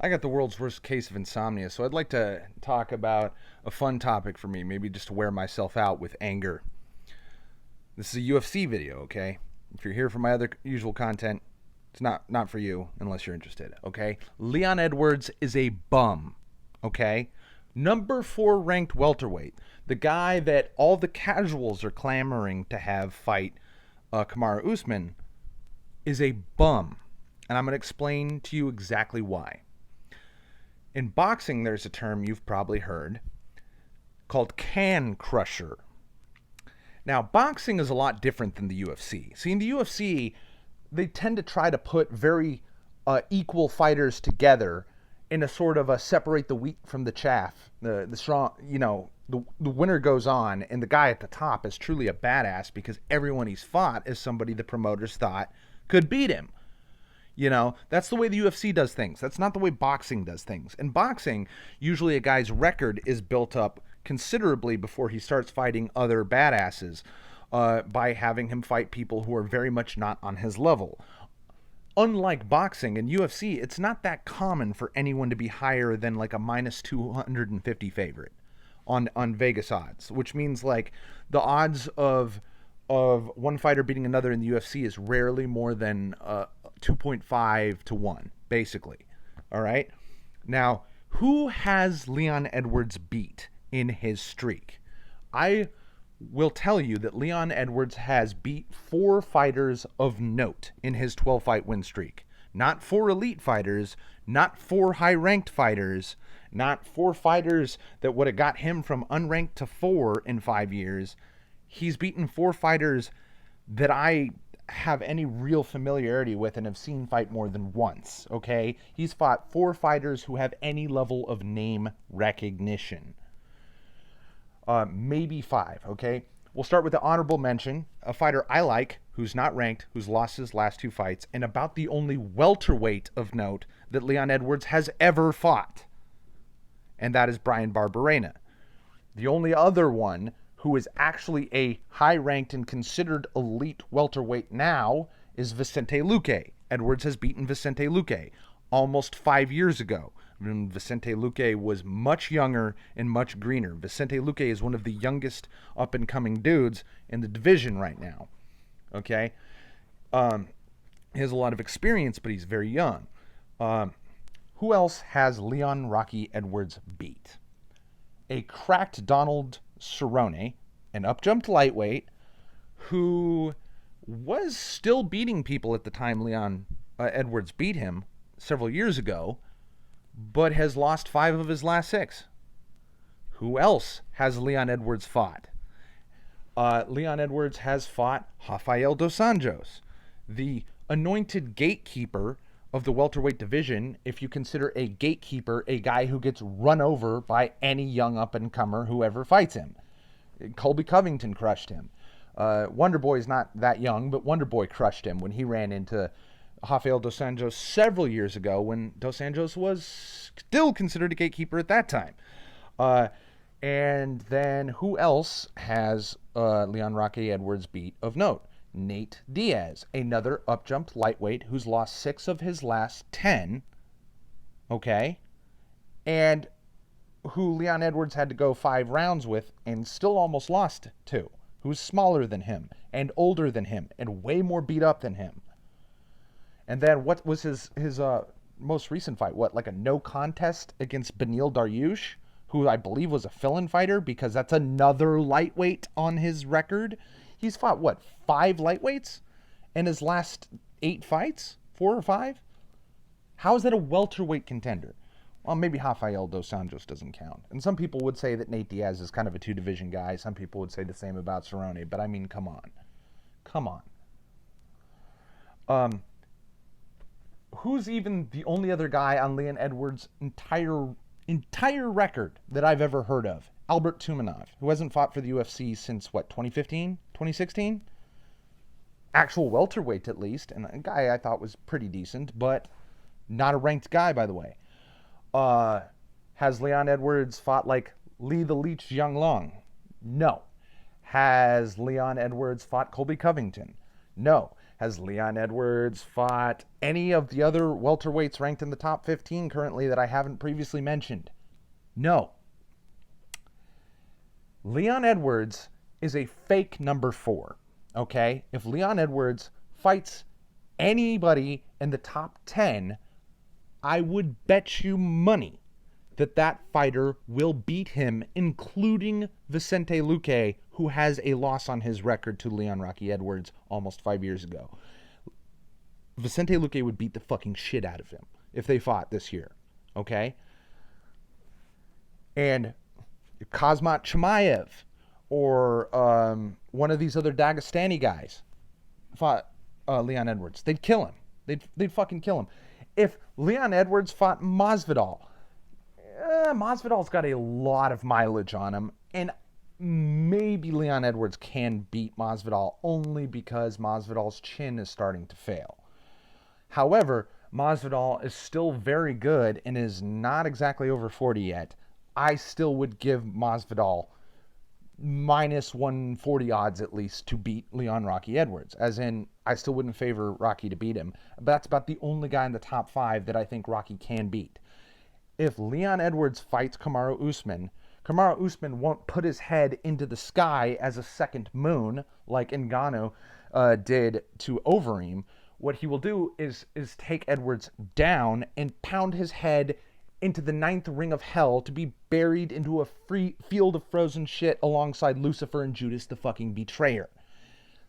I got the world's worst case of insomnia, so I'd like to talk about a fun topic for me, maybe just to wear myself out with anger. This is a UFC video, okay? If you're here for my other usual content, it's not for you unless you're interested, okay? Leon Edwards is a bum, okay? Number 4 ranked welterweight, the guy that all the casuals are clamoring to have fight Kamaru Usman, is a bum. And I'm going to explain to you exactly why. In boxing, there's a term you've probably heard called can crusher. Now, boxing is a lot different than the UFC. See, in the UFC, they tend to try to put very equal fighters together in a sort of a separate the wheat from the chaff. The strong, the winner goes on, and the guy at the top is truly a badass because everyone he's fought is somebody the promoters thought could beat him. That's the way the UFC does things. That's not the way boxing does things. In boxing, usually a guy's record is built up considerably before he starts fighting other badasses by having him fight people who are very much not on his level. Unlike boxing and UFC, it's not that common for anyone to be higher than like a minus 250 favorite on Vegas odds, which means like the odds of one fighter beating another in the UFC is rarely more than 2.5 to 1, basically. All right? Now, who has Leon Edwards beat in his streak? I will tell you that Leon Edwards has beat 4 fighters of note in his 12-fight win streak. Not 4 elite fighters, not 4 high-ranked fighters, not 4 fighters that would have got him from unranked to 4 in 5 years. He's beaten 4 fighters that I have any real familiarity with and have seen fight more than once, okay? He's fought 4 fighters who have any level of name recognition. Maybe 5, okay? We'll start with the honorable mention, a fighter I like, who's not ranked, who's lost his last 2 fights, and about the only welterweight of note that Leon Edwards has ever fought. And that is Brian Barberena. The only other one who is actually a high-ranked and considered elite welterweight now is Vicente Luque. Edwards has beaten Vicente Luque almost 5 years ago. When Vicente Luque was much younger and much greener. Vicente Luque is one of the youngest up-and-coming dudes in the division right now. Okay? He has a lot of experience, but he's very young. Who else has Leon Rocky Edwards beat? A cracked Donald Cerrone, an up-jumped lightweight, who was still beating people at the time Leon Edwards beat him several years ago, but has lost 5 of his last 6. Who else has Leon Edwards fought? Leon Edwards has fought Rafael dos Anjos, the anointed gatekeeper of the welterweight division, if you consider a gatekeeper a guy who gets run over by any young up-and-comer who ever fights him. Colby Covington crushed him. Wonder Boy's not that young, but Wonder Boy crushed him when he ran into Rafael dos Anjos several years ago when dos Anjos was still considered a gatekeeper at that time. And then who else has Leon Rocky Edwards beat of note? Nate Diaz, another up-jumped lightweight who's lost 6 of his last 10, okay? And who Leon Edwards had to go 5 rounds with and still almost lost to, who's smaller than him and older than him and way more beat up than him. And then what was his most recent fight? What, like a no contest against Beneil Dariush, who I believe was a fill-in fighter because that's another lightweight on his record. He's fought, 5 lightweights in his last 8 fights? 4 or 5? How is that a welterweight contender? Well, maybe Rafael dos Anjos doesn't count. And some people would say that Nate Diaz is kind of a 2-division guy. Some people would say the same about Cerrone. But I mean, come on. Come on. Who's even the only other guy on Leon Edwards' entire record that I've ever heard of? Albert Tumanov, who hasn't fought for the UFC since, 2015? 2016? Actual welterweight, at least. And a guy I thought was pretty decent, but not a ranked guy, by the way. Has Leon Edwards fought like Lee the Leech Young Long? No. Has Leon Edwards fought Colby Covington? No. Has Leon Edwards fought any of the other welterweights ranked in the top 15 currently that I haven't previously mentioned? No. Leon Edwards is a fake number 4, okay? If Leon Edwards fights anybody in the top 10, I would bet you money that that fighter will beat him, including Vicente Luque, who has a loss on his record to Leon Rocky Edwards almost 5 years ago. Vicente Luque would beat the fucking shit out of him if they fought this year, okay? And Kazmat Chimaev or one of these other Dagestani guys fought Leon Edwards, they'd kill him. They'd fucking kill him. If Leon Edwards fought Masvidal, Masvidal's got a lot of mileage on him, and maybe Leon Edwards can beat Masvidal only because Masvidal's chin is starting to fail. However, Masvidal is still very good and is not exactly over 40 yet. I still would give Masvidal minus 140 odds at least to beat Leon Rocky Edwards. As in, I still wouldn't favor Rocky to beat him. But that's about the only guy in the top 5 that I think Rocky can beat. If Leon Edwards fights Kamaru Usman won't put his head into the sky as a second moon like Ngannou did to Overeem. What he will do is take Edwards down and pound his head into the 9th ring of hell to be buried into a free field of frozen shit alongside Lucifer and Judas the fucking betrayer.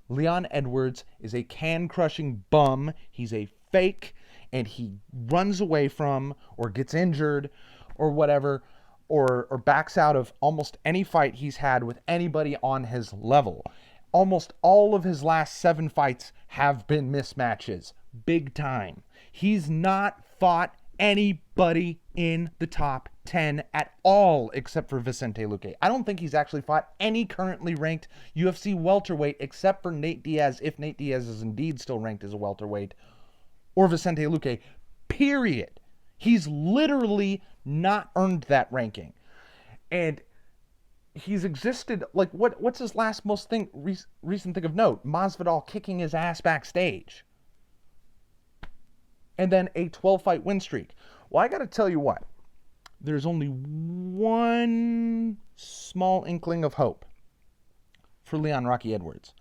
Leon Edwards is a can-crushing bum. He's a fake, and he runs away from or gets injured or whatever, or backs out of almost any fight he's had with anybody on his level. Almost all of his last 7 fights have been mismatches. Big time. He's not fought anybody in the top 10 at all except for Vicente Luque. I don't think he's actually fought any currently ranked UFC welterweight except for Nate Diaz, if Nate Diaz is indeed still ranked as a welterweight, or Vicente Luque, period. He's literally not earned that ranking. And he's existed, like, what's his last most recent thing of note? Masvidal kicking his ass backstage. And then a 12-fight win streak. Well, I got to tell you what. There's only one small inkling of hope for Leon Rocky Edwards.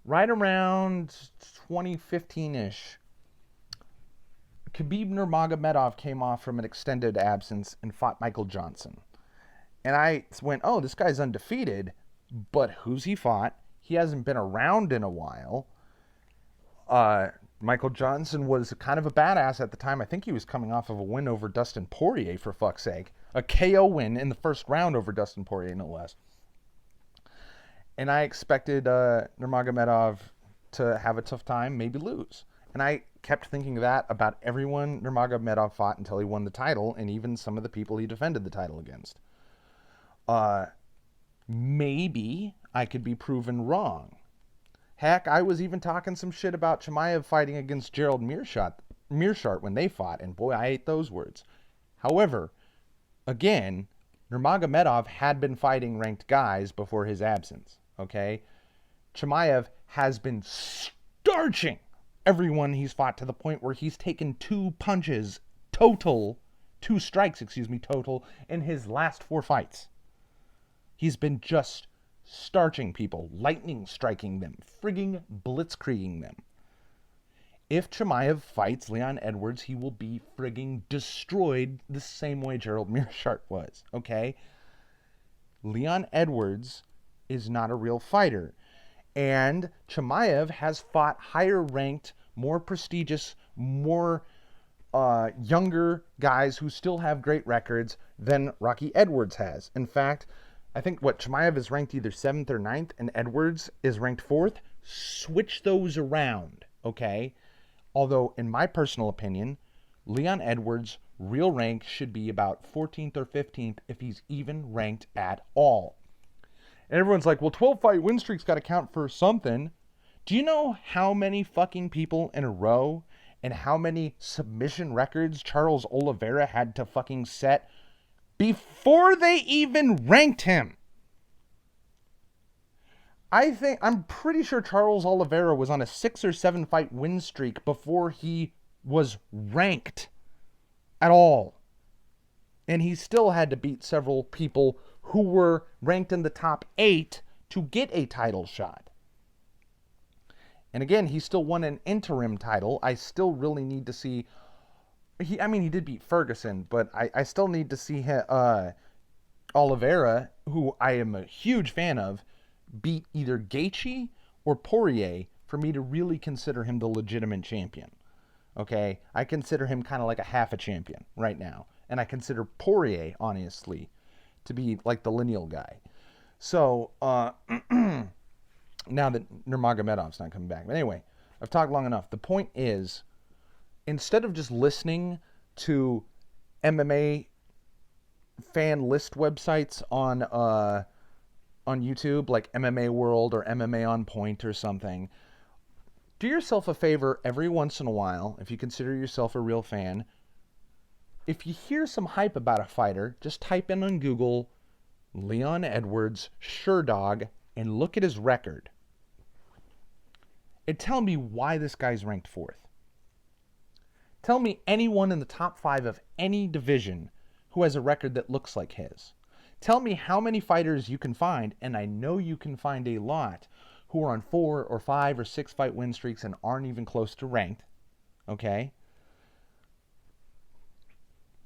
Right around 2015-ish, Khabib Nurmagomedov came off from an extended absence and fought Michael Johnson. And I went, oh, this guy's undefeated, but who's he fought? He hasn't been around in a while. Michael Johnson was kind of a badass at the time. I think he was coming off of a win over Dustin Poirier, for fuck's sake. A KO win in the first round over Dustin Poirier, no less. And I expected Nurmagomedov to have a tough time, maybe lose. And I kept thinking that about everyone Nurmagomedov fought until he won the title, and even some of the people he defended the title against. Maybe I could be proven wrong. Heck, I was even talking some shit about Chimaev fighting against Gerald Meerschaert when they fought, and boy, I hate those words. However, again, Nurmagomedov had been fighting ranked guys before his absence, okay? Chimaev has been starching everyone he's fought to the point where he's taken 2 strikes, total, in his last 4 fights. He's been just starching people, lightning striking them, frigging blitzkrieging them. If Chimaev fights Leon Edwards, he will be frigging destroyed the same way Gerald Meerschaert was, okay? Leon Edwards is not a real fighter. And Chimaev has fought higher ranked, more prestigious, more younger guys who still have great records than Rocky Edwards has. In fact, I think Chimaev is ranked either 7th or 9th, and Edwards is ranked 4th. Switch those around, okay? Although, in my personal opinion, Leon Edwards' real rank should be about 14th or 15th if he's even ranked at all. And everyone's like, well, 12-fight win streak's got to count for something. Do you know how many fucking people in a row and how many submission records Charles Oliveira had to fucking set before they even ranked him? I'm pretty sure Charles Oliveira was on a 6 or 7 fight win streak before he was ranked at all. And he still had to beat several people who were ranked in the top 8 to get a title shot. And again, he still won an interim title. I still really need to see. He did beat Ferguson, but I still need to see Oliveira, who I am a huge fan of, beat either Gaethje or Poirier for me to really consider him the legitimate champion. Okay, I consider him kind of like a half a champion right now, and I consider Poirier, honestly, to be like the lineal guy. So now that Nurmagomedov's not coming back, but anyway, I've talked long enough. The point is, instead of just listening to MMA fan list websites on YouTube, like MMA World or MMA On Point or something, do yourself a favor every once in a while, if you consider yourself a real fan. If you hear some hype about a fighter, just type in on Google Leon Edwards, Sherdog, and look at his record. And tell me why this guy's ranked 4th. Tell me anyone in the top 5 of any division who has a record that looks like his. Tell me how many fighters you can find, and I know you can find a lot, who are on 4 or 5 or 6 fight win streaks and aren't even close to ranked. Okay?